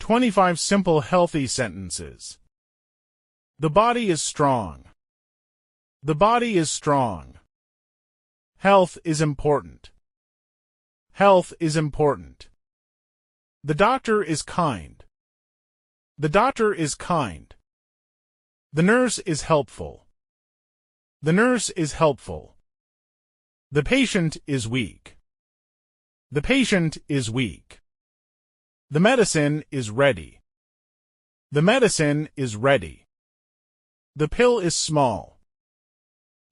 25 simple healthy sentences. The body is strong. The body is strong. Health is important. Health is important. The doctor is kind. The doctor is kind. The nurse is helpful. The nurse is helpful. The patient is weak. The patient is weak. The medicine is ready. The medicine is ready. The pill is small.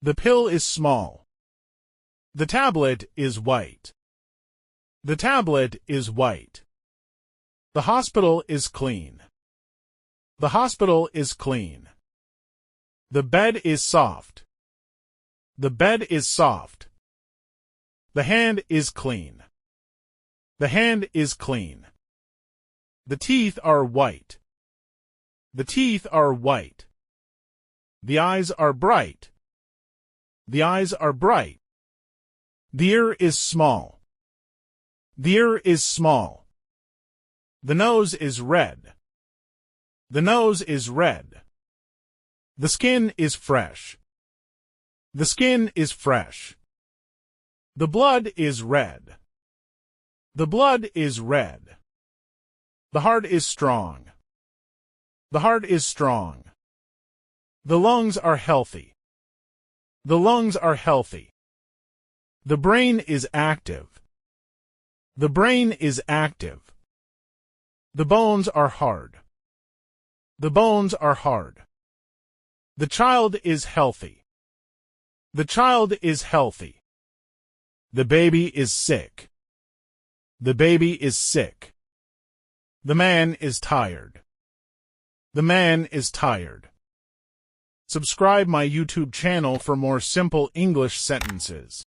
The pill is small. The tablet is white. The tablet is white. The hospital is clean. The hospital is clean. The bed is soft. The bed is soft. The hand is clean. The hand is clean. The teeth are white. The teeth are white. The eyes are bright. The eyes are bright. The ear is small. The ear is small. The nose is red. The nose is red. The skin is fresh. The skin is fresh. The blood is red. The blood is red. The heart is strong. The heart is strong. The lungs are healthy. The lungs are healthy. The brain is active. The brain is active. The bones are hard. The bones are hard. The child is healthy. The child is healthy. The baby is sick. The baby is sick. The man is tired. The man is tired. Subscribe my YouTube channel for more simple English sentences.